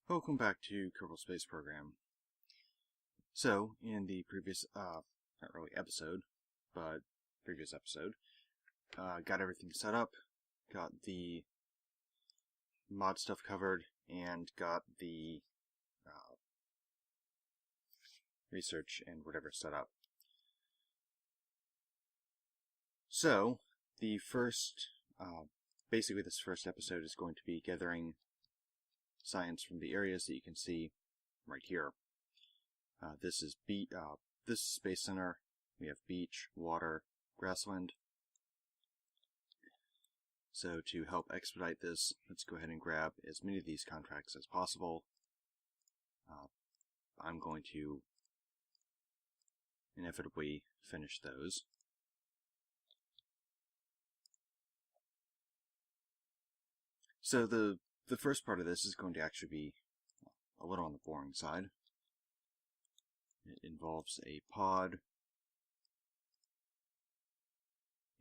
Welcome back to Kerbal Space Program. So, in the previous, not really episode, but previous episode, got everything set up, got the mod stuff covered, and got the research and whatever set up. So, the first, basically this first episode is going to be gathering science from the areas that you can see right here. This is Space Center. We have beach, water, grassland. So to help expedite this, let's go ahead and grab as many of these contracts as possible. I'm going to inevitably finish those. So the first part of this is going to actually be a little on the boring side. It involves a pod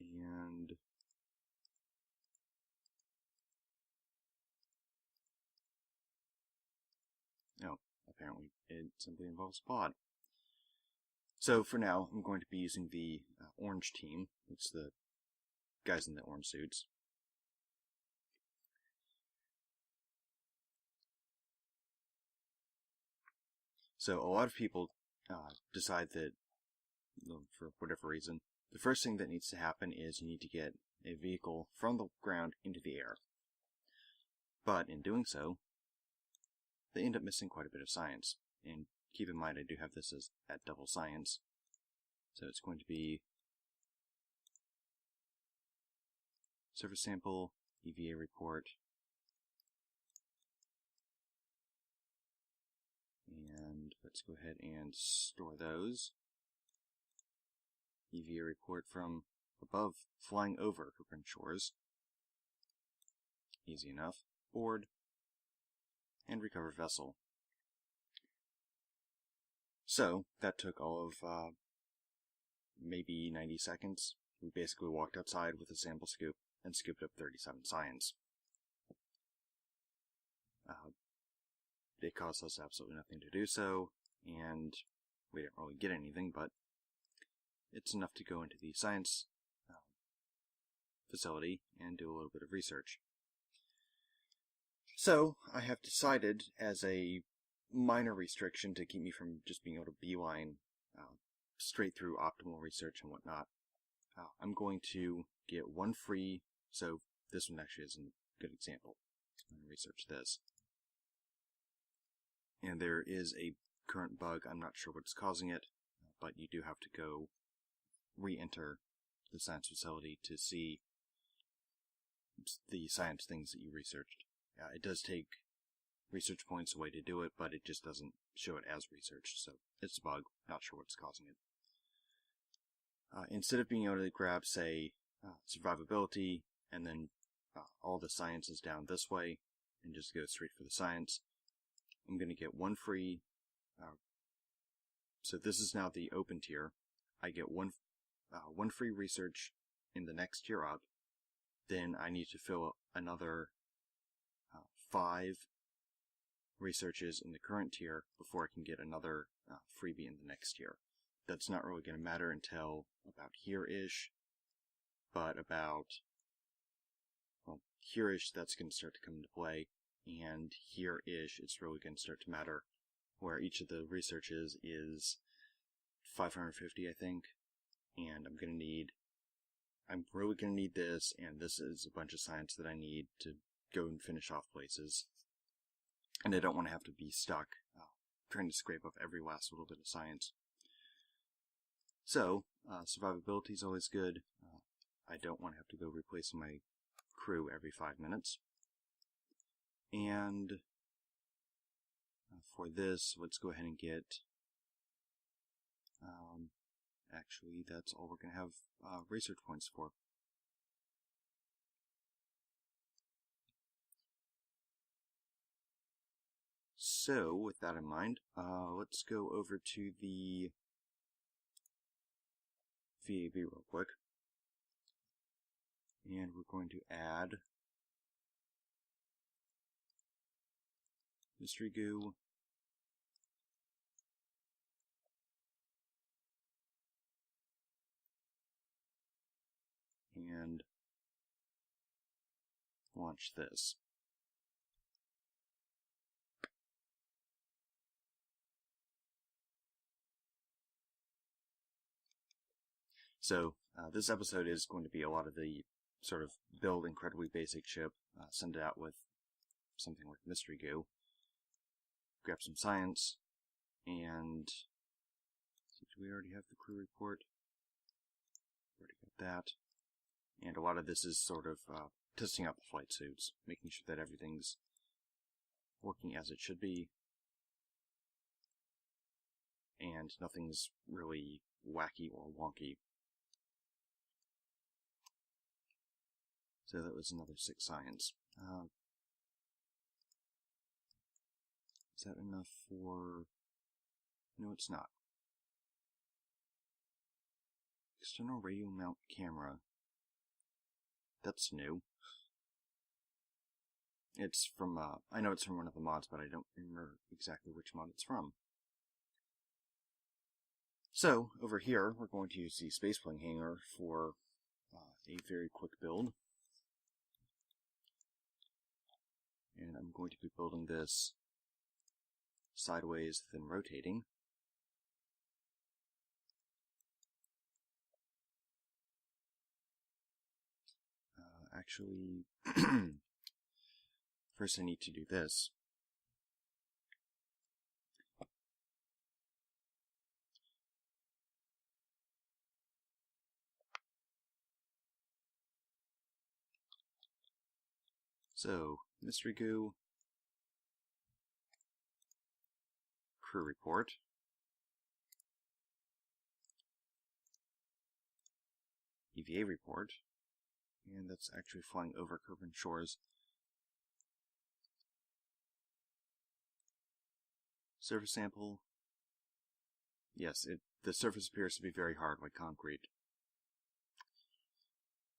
and apparently it simply involves a pod. So for now, I'm going to be using the orange team. It's the guys in the orange suits. So a lot of people decide that, for whatever reason, the first thing that needs to happen is you need to get a vehicle from the ground into the air. But in doing so, they end up missing quite a bit of science. And keep in mind, I do have this as at double science. So it's going to be surface sample, EVA report, and let's go ahead and store those. EVA report from above, flying over Herbrand shores. Easy enough. Board, and recover vessel. So, that took all of maybe 90 seconds. We basically walked outside with a sample scoop and scooped up 37 science. It cost us absolutely nothing to do so, and we didn't really get anything, but it's enough to go into the science facility and do a little bit of research. So, I have decided, as a minor restriction to keep me from just being able to beeline straight through optimal research and whatnot, I'm going to get one free, so this one actually is a good example. I'm going to research this. And there is a current bug, I'm not sure what's causing it, but you do have to go re-enter the science facility to see the science things that you researched. It does take research points away to do it, but it just doesn't show it as researched, so it's a bug, not sure what's causing it. Instead of being able to grab, say, survivability, and then all the science is down this way, and just go straight for the science, I'm going to get one free, so this is now the open tier. I get one free research in the next tier up, then I need to fill up another 5 researches in the current tier before I can get another freebie in the next tier. That's not really going to matter until about here-ish, but about, well, here-ish that's going to start to come into play, and here-ish it's really going to start to matter, where each of the researches is 550, I think, and I'm really going to need this, and this is a bunch of science that I need to go and finish off places. And I don't want to have to be stuck trying to scrape up every last little bit of science. So, survivability is always good. I don't want to have to go replacing my crew every 5 minutes. And for this, let's go ahead and get... actually, that's all we're going to have research points for. So, with that in mind, let's go over to the VAB real quick. And we're going to add mystery goo. And launch this. So this episode is going to be a lot of the sort of build incredibly basic ship, send it out with something like mystery goo, grab some science, and do we already have the crew report? Already got that. And a lot of this is sort of testing out the flight suits, making sure that everything's working as it should be, and nothing's really wacky or wonky. So that was another 6 science. Is that enough for... No, it's not. External radio mount camera. That's new. It's from, I know it's from one of the mods, but I don't remember exactly which mod it's from. So, over here, we're going to use the spaceplane hangar for a very quick build. And I'm going to be building this sideways, then rotating. Actually, first I need to do this. So, mystery goo, crew report, EVA report, and that's actually flying over Kerbal shores. Surface sample. Yes, the surface appears to be very hard, like concrete.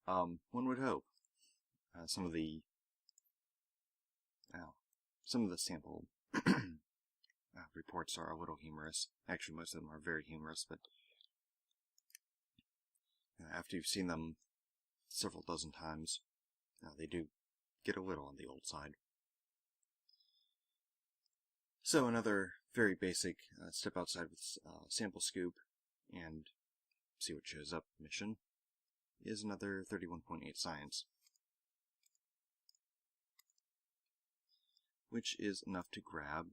One would hope. Some of the sample reports are a little humorous. Actually, most of them are very humorous, but after you've seen them several dozen times, they do get a little on the old side. So another very basic step outside with sample scoop and see what shows up mission is another 31.8 science, which is enough to grab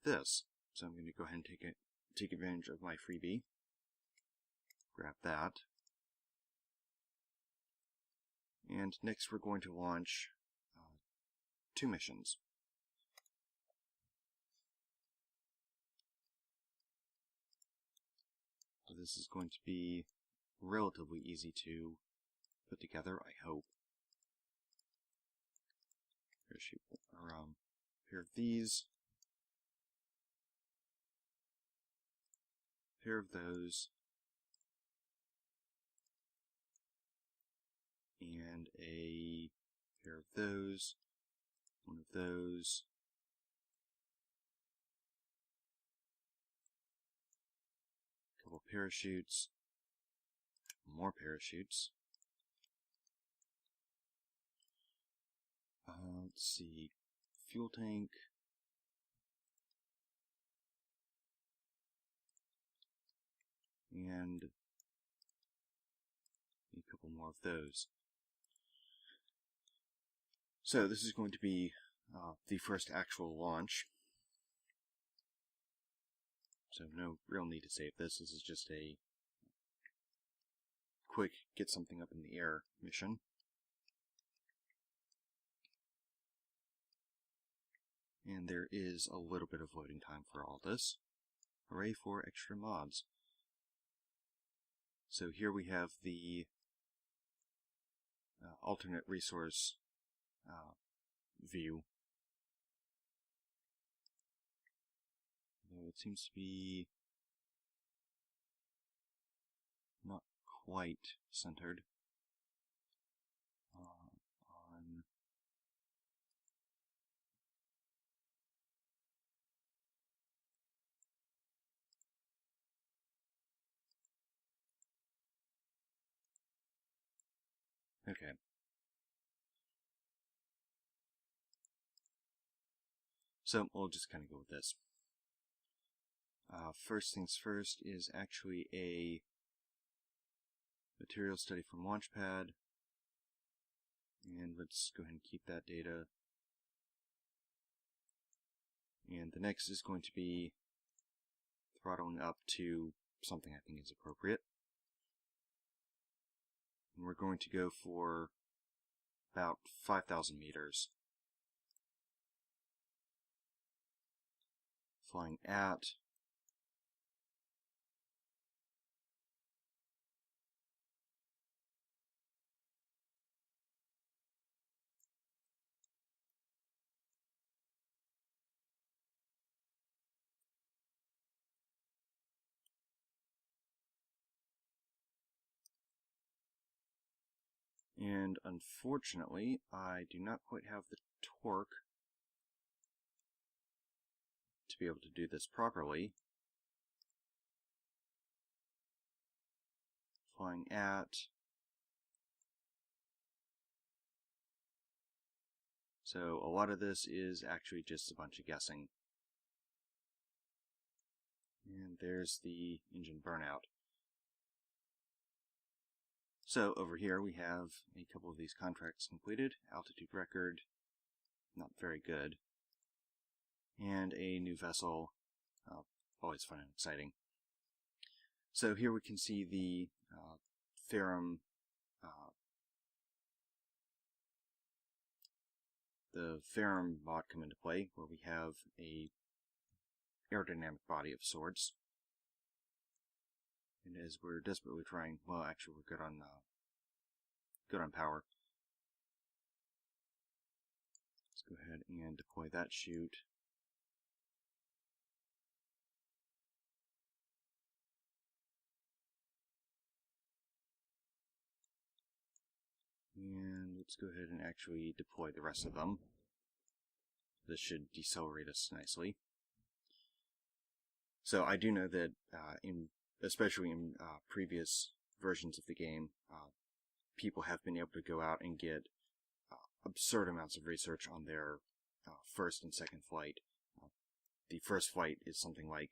this. So I'm going to go ahead and take advantage of my freebie. Grab that. And next we're going to launch 2 missions. So this is going to be relatively easy to put together, I hope. Parachute, or pair of these, pair of those, and a pair of those, one of those, a couple parachutes, more parachutes. Let's see, fuel tank, and a couple more of those. So this is going to be the first actual launch. So no real need to save this. This is just a quick get something up in the air mission. And there is a little bit of loading time for all this. Hooray for extra mods. So here we have the alternate resource view. Though it seems to be not quite centered on Okay. So we'll just kind of go with this. First things first is actually a material study from Launchpad. And let's go ahead and keep that data. And the next is going to be throttling up to something I think is appropriate. And we're going to go for about 5,000 meters. Flying at and unfortunately, I do not quite have the torque to be able to do this properly. Flying at. So a lot of this is actually just a bunch of guessing. And there's the engine burnout. So over here we have a couple of these contracts completed. Altitude record, not very good. And a new vessel, always fun and exciting. So here we can see the Ferrum mod come into play, where we have a aerodynamic body of sorts. And as we're desperately trying, well, actually we're good on power. Let's go ahead and deploy that chute. And let's go ahead and actually deploy the rest of them. This should decelerate us nicely. So I do know that especially in previous versions of the game, people have been able to go out and get absurd amounts of research on their first and second flight. The first flight is something like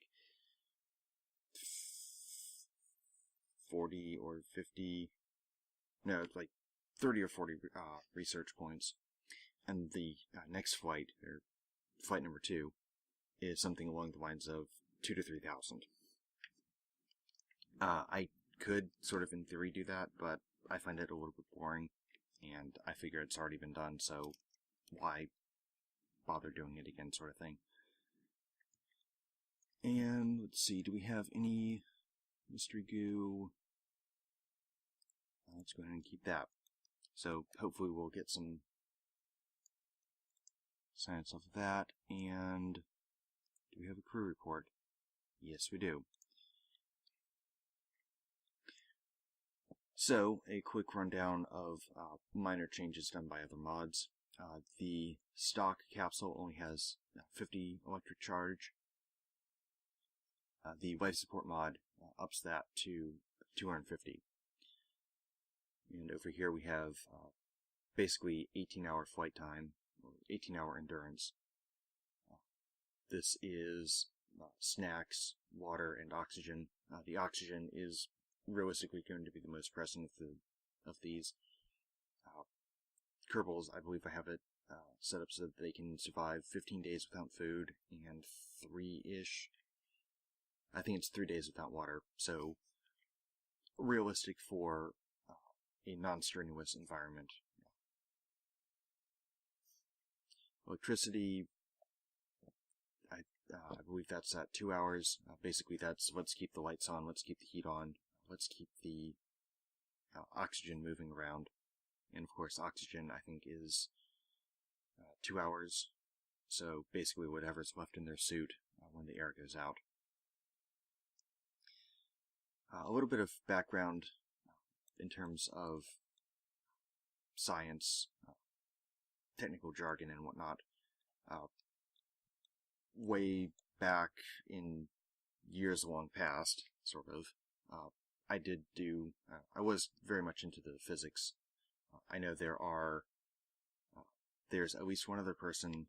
40 or 50, no, like 30 or 40 research points. And the next flight, or flight number 2, is something along the lines of 2,000 to 3,000. I could sort of in theory do that, but I find it a little bit boring, and I figure it's already been done, so why bother doing it again, sort of thing. And let's see, do we have any mystery goo? Let's go ahead and keep that. So hopefully we'll get some science off of that. And do we have a crew report? Yes, we do. So, a quick rundown of minor changes done by other mods. The stock capsule only has 50 electric charge. The life support mod ups that to 250. And over here we have basically 18-hour flight time, or 18-hour endurance. This is snacks, water, and oxygen. The oxygen is realistically going to be the most pressing of these. Kerbals, I believe I have it set up so that they can survive 15 days without food and 3-ish. I think it's 3 days without water, so realistic for a non-strenuous environment. Electricity, I believe that's at 2 hours. Basically that's let's keep the lights on, let's keep the heat on, let's keep the oxygen moving around. And of course oxygen I think is 2 hours, so basically whatever's left in their suit when the air goes out. A little bit of background in terms of science, technical jargon and whatnot. Way back in years long past, sort of, I was very much into the physics I know there's at least one other person,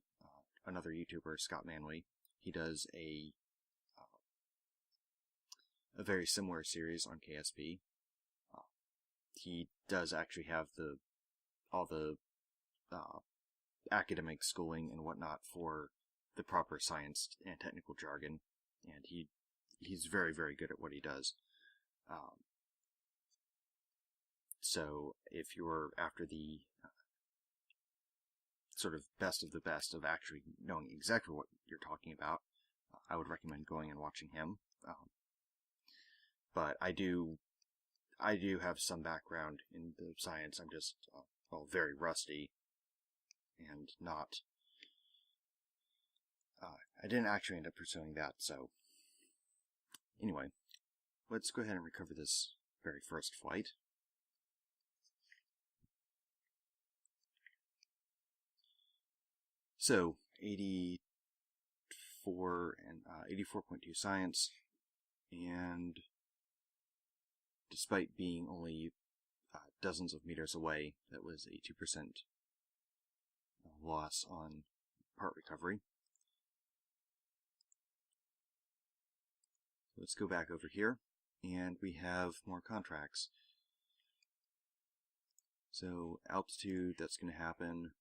another YouTuber, Scott Manley. He does a very similar series on KSP. He does actually have all the academic schooling and whatnot for the proper science and technical jargon, and he's very, very good at what he does. So if you're after the sort of best of the best of actually knowing exactly what you're talking about, I would recommend going and watching him. But I do have some background in the science. I'm just, well, very rusty and not... I didn't actually end up pursuing that, so... Anyway, let's go ahead and recover this very first flight. So, 84.2 science, and despite being only dozens of meters away, that was a 2% loss on part recovery. Let's go back over here, and we have more contracts. So, altitude, that's going to happen.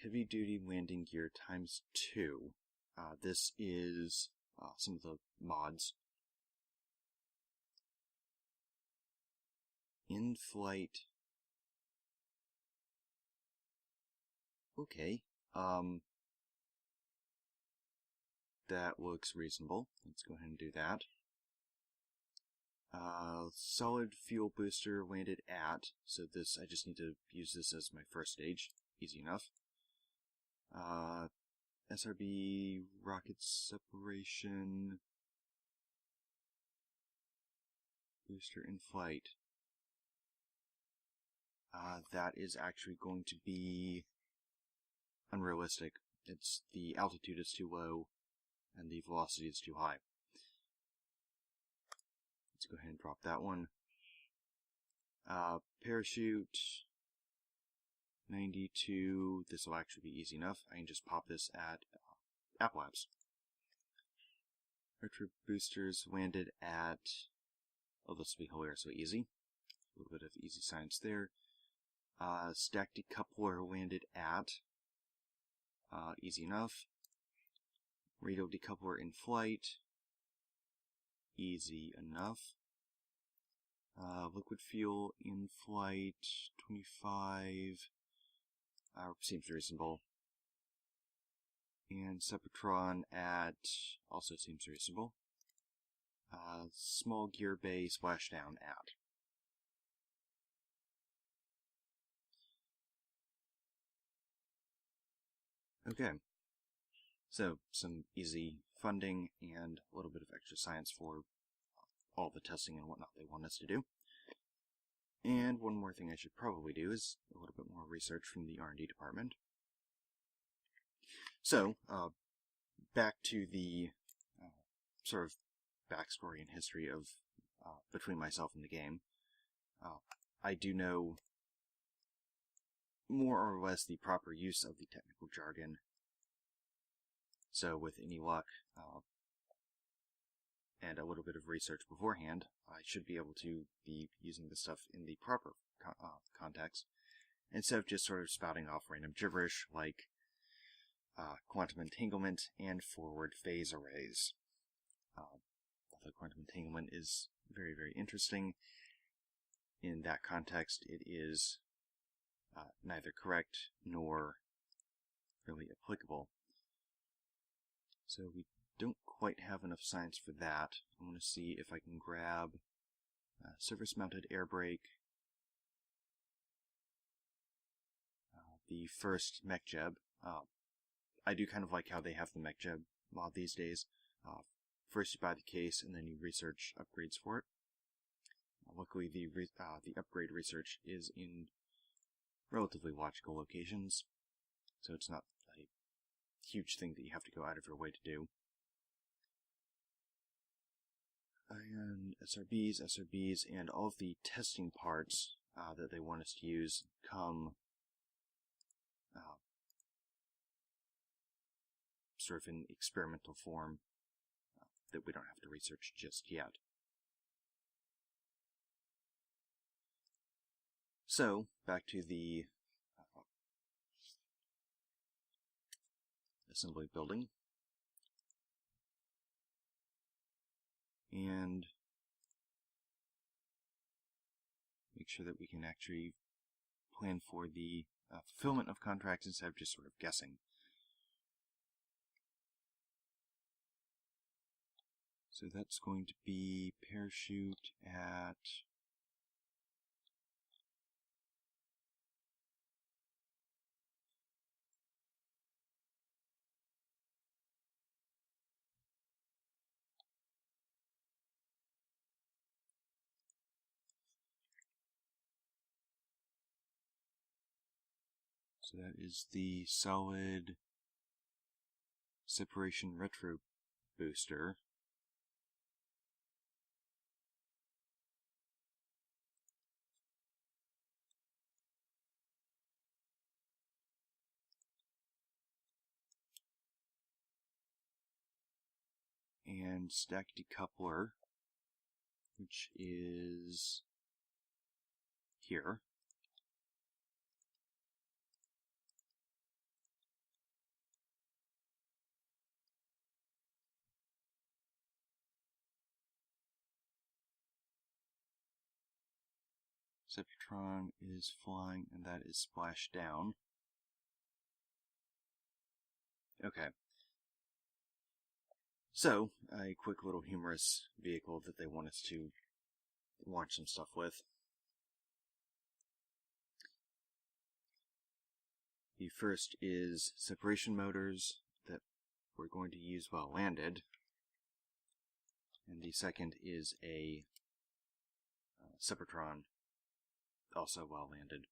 Heavy duty landing gear times 2. This is some of the mods. In-flight. Okay. That looks reasonable. Let's go ahead and do that. Solid fuel booster landed at, so this, I just need to use this as my first stage. Easy enough. SRB, rocket separation, booster in flight. That is actually going to be unrealistic. The altitude is too low, and the velocity is too high. Let's go ahead and drop that one. Parachute, 92. This will actually be easy enough. I can just pop this at App Labs. Retro boosters landed at... Oh, this will be hilariously easy. A little bit of easy science there. Stack decoupler landed at... easy enough. Radial decoupler in flight. Easy enough. Liquid fuel in flight, 25. Seems reasonable. And Sepatron at... also seems reasonable. Small gear bay splashdown at. Okay. So, some easy funding and a little bit of extra science for all the testing and whatnot they want us to do. And one more thing I should probably do is a little bit more research from the R&D department. So, back to the sort of backstory and history of between myself and the game. I do know more or less the proper use of the technical jargon. So with any luck, and a little bit of research beforehand, I should be able to be using this stuff in the proper context, instead of just sort of spouting off random gibberish like quantum entanglement and forward phase arrays. Although quantum entanglement is very, very interesting, in that context it is neither correct nor really applicable. So we don't quite have enough science for that. I want to see if I can grab surface-mounted air brake, the first MechJeb. I do kind of like how they have the MechJeb mod these days. First you buy the case, and then you research upgrades for it. Luckily, the upgrade research is in relatively logical locations, so it's not a huge thing that you have to go out of your way to do. And SRBs, and all of the testing parts that they want us to use come sort of in experimental form that we don't have to research just yet. So, back to the assembly building. And make sure that we can actually plan for the fulfillment of contracts instead of just sort of guessing. So that's going to be parachute at so that is the solid separation retro booster. And stack decoupler, which is here. Septron is flying, and that is splashed down. Okay. So, a quick little humorous vehicle that they want us to launch some stuff with. The first is separation motors that we're going to use while landed. And the second is a Septron, also while landed.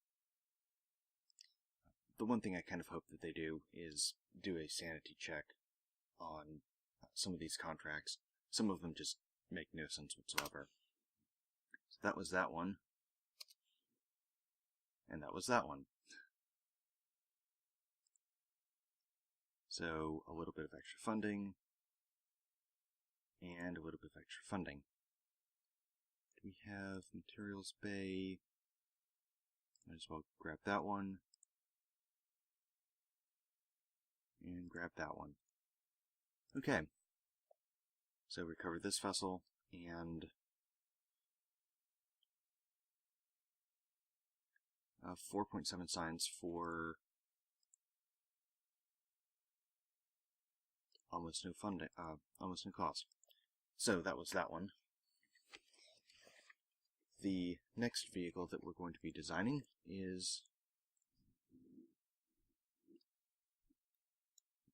The one thing I kind of hope that they do is do a sanity check on some of these contracts. Some of them just make no sense whatsoever. So that was that one. And that was that one. So a little bit of extra funding. And a little bit of extra funding. Do we have materials bay? Might as well grab that one. And grab that one. Okay. So we covered this vessel, and 4.7 signs for almost no funding, almost no cost. So that was that one. The next vehicle that we're going to be designing is,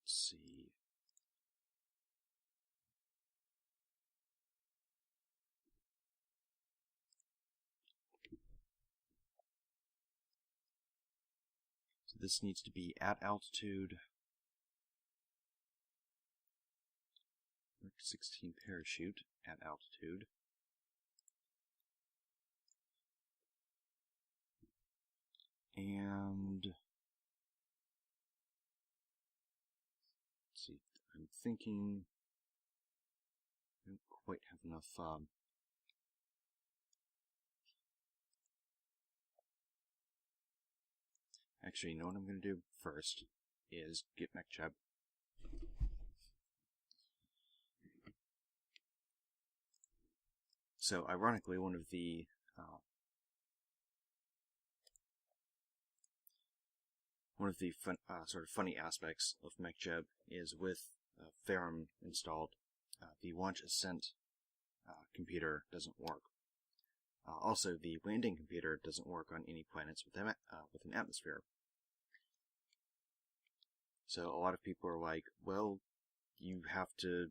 let's see, so this needs to be at altitude, Mark 16 parachute at altitude. And let's see, I'm thinking I don't quite have enough actually, you know what I'm going to do first is get MechJeb. So ironically, one of the sort of funny aspects of MechJeb is with Ferrum installed, the launch ascent computer doesn't work. Also, the landing computer doesn't work on any planets with an atmosphere. So a lot of people are like, well, you have to,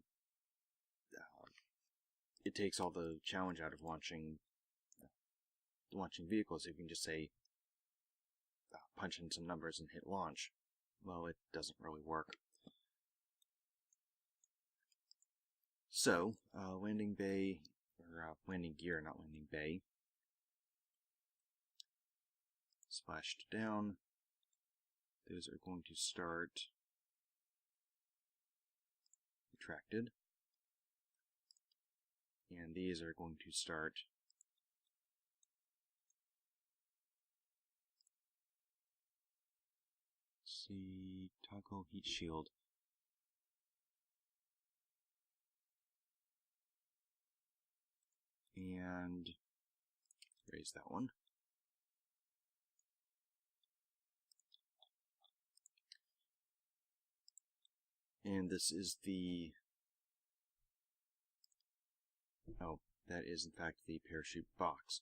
it takes all the challenge out of launching vehicles. You can just say, punch in some numbers and hit launch. Well, it doesn't really work. So, landing bay, or landing gear, not landing bay. splashed down. Those are going to start retracted. And these are going to start toggle heat shield. And raise that one. And this is the, oh, that is in fact the parachute box.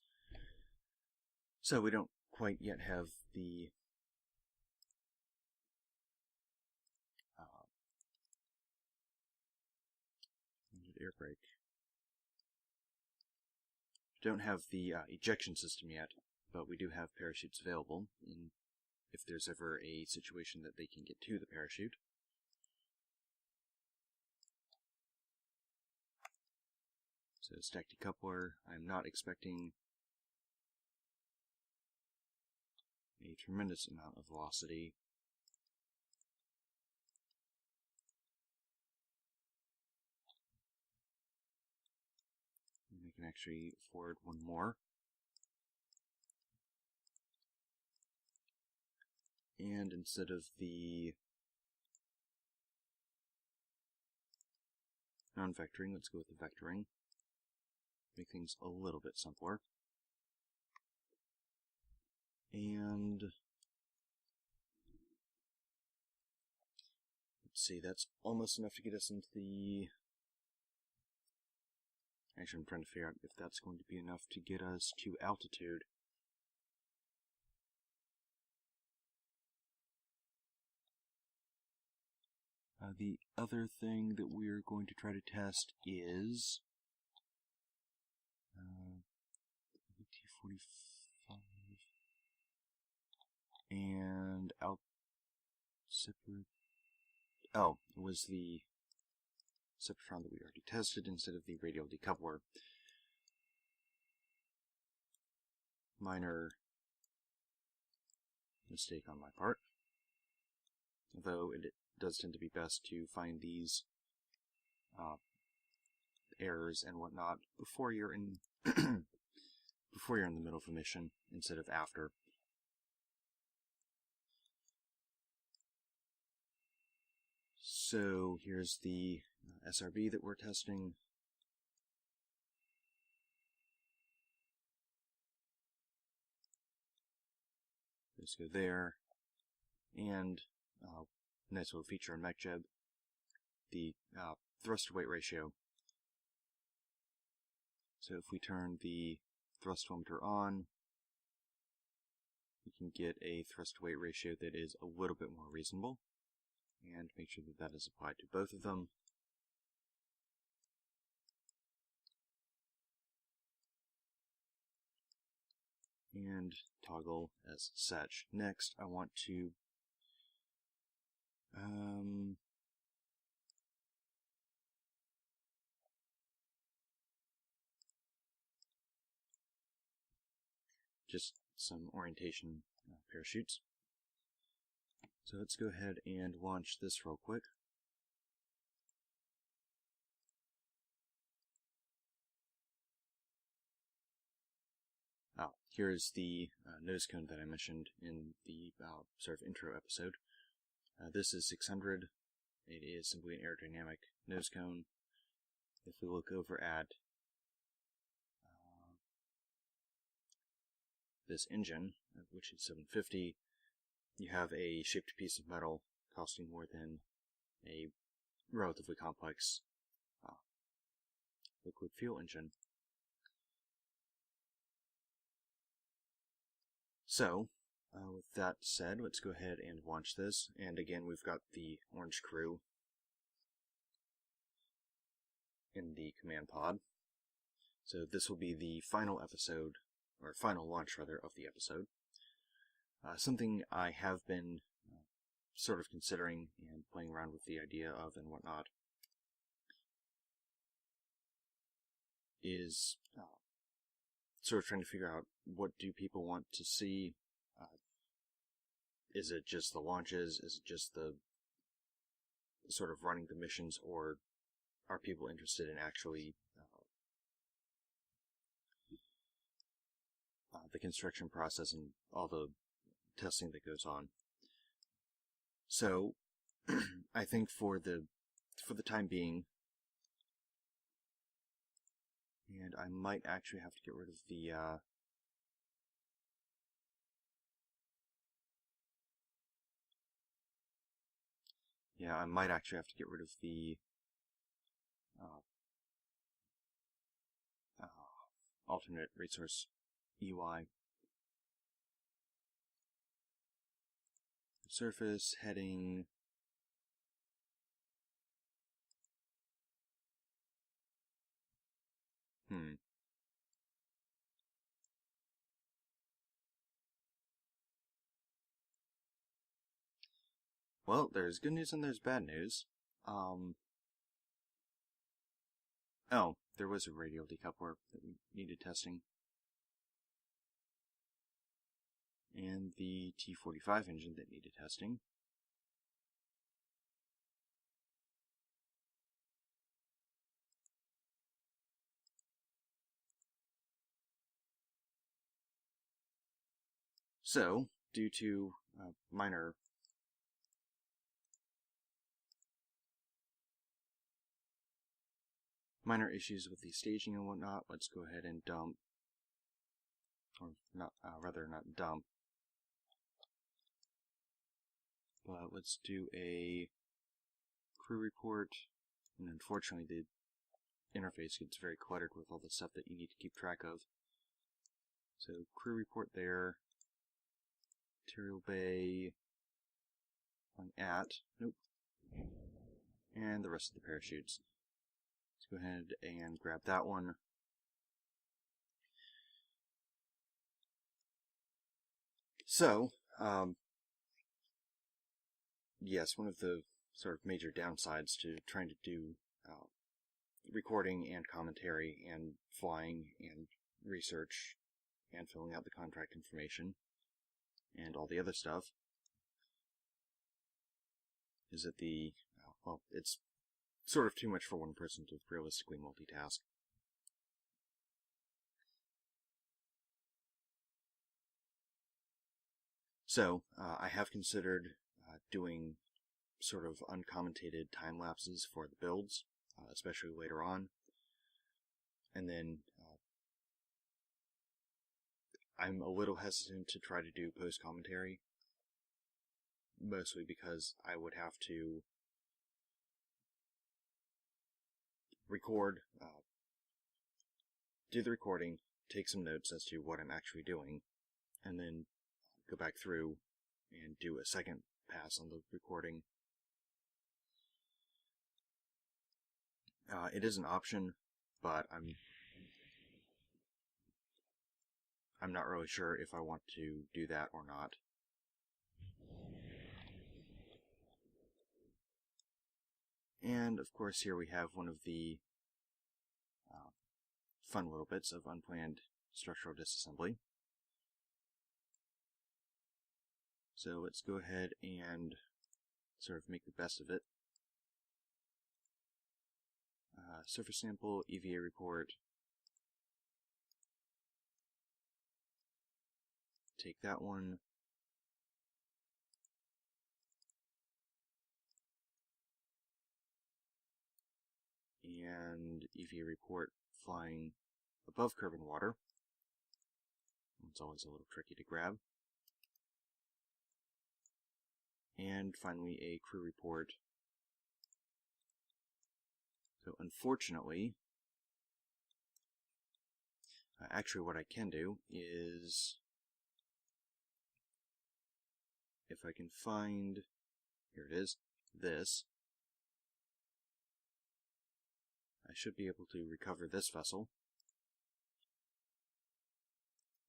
So we don't quite yet have the air brake. Don't have the ejection system yet, but we do have parachutes available if there's ever a situation that they can get to the parachute. So stacked decoupler, I'm not expecting a tremendous amount of velocity. And I can actually afford one more. And instead of the non-vectoring, let's go with the vectoring. Make things a little bit simpler. And let's see, that's almost enough to get us into the... Actually, I'm trying to figure out if that's going to be enough to get us to altitude. The other thing that we're going to try to test is T45 and out separate. Oh, it was the Septron that we already tested instead of the radial decoupler. Minor mistake on my part, although it does tend to be best to find these errors and whatnot before you're in before you're in the middle of a mission instead of after. So here's the SRB that we're testing. Let's go there, and nice little feature in MechJeb, the thrust to weight ratio. So if we turn the thrustometer on, we can get a thrust to weight ratio that is a little bit more reasonable, and make sure that that is applied to both of them. And toggle as such. Next, I want to just some orientation parachutes. So let's go ahead and launch this real quick. Here's the nose cone that I mentioned in the sort of intro episode. This is 600. It is simply an aerodynamic nose cone. If we look over at this engine, which is 750, you have a shaped piece of metal costing more than a relatively complex liquid fuel engine. So, with that said, let's go ahead and launch this. And again, we've got the orange crew in the command pod. So this will be the final episode, or final launch rather, of the episode. Something I have been sort of considering and playing around with the idea of and whatnot is sort of trying to figure out what do people want to see is it just the launches? Is it just the sort of running the missions, or are people interested in actually the construction process and all the testing that goes on? So, I think for the time being, and I might actually have to get rid of the yeah, I might actually have to get rid of the alternate resource UI. Surface, heading, Well, there's good news and there's bad news. Oh, there was a radial decoupler that we needed testing. And the T45 engine that needed testing. So, due to minor issues with the staging and whatnot, let's go ahead and dump, or not, rather not dump, but let's do a crew report. And unfortunately, the interface gets very cluttered with all the stuff that you need to keep track of. So, crew report there, material bay, nope, and the rest of the parachutes. Let's go ahead and grab that one. So, yes, one of the sort of major downsides to trying to do recording and commentary and flying and research and filling out the contract information and all the other stuff is that well, it's sort of too much for one person to realistically multitask. So, I have considered doing sort of uncommentated time lapses for the builds, especially later on. And then I'm a little hesitant to try to do post-commentary, mostly because I would have to record, do the recording, take some notes as to what I'm actually doing, and then go back through and do a second pass on the recording. It is an option, but I'm not really sure if I want to do that or not. And of course here we have one of the fun little bits of unplanned structural disassembly. So let's go ahead and sort of make the best of it. Surface sample, EVA report. Take that one. And EVA report flying above curb and water. It's always a little tricky to grab. And finally a crew report. So unfortunately, actually what I can do is, if I can find, here it is, this, I should be able to recover this vessel,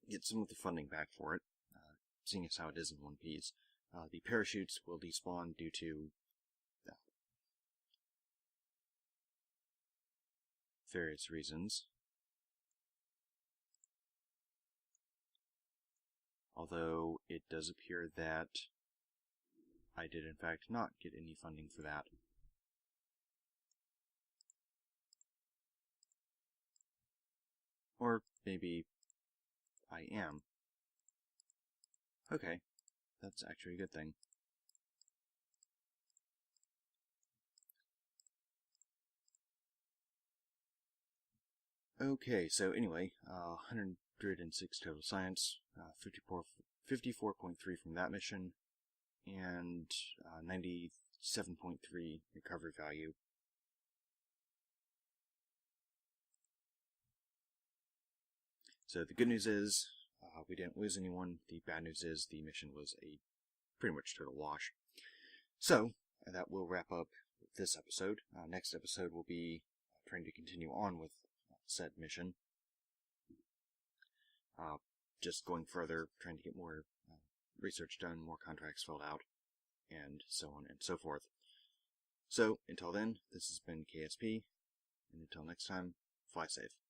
get some of the funding back for it, seeing as how it is in one piece. The parachutes will despawn due to various reasons. Although it does appear that I did in fact not get any funding for that. Or maybe I am. Okay, that's actually a good thing. Okay, so anyway, 106 total science, 54.3 from that mission, and 97.3 recovery value. So the good news is we didn't lose anyone. The bad news is the mission was a pretty much total wash. So that will wrap up this episode. Next episode will be trying to continue on with said mission. Just going further, trying to get more research done, more contracts filled out, and so on and so forth. So, until then, this has been KSP, and until next time, fly safe.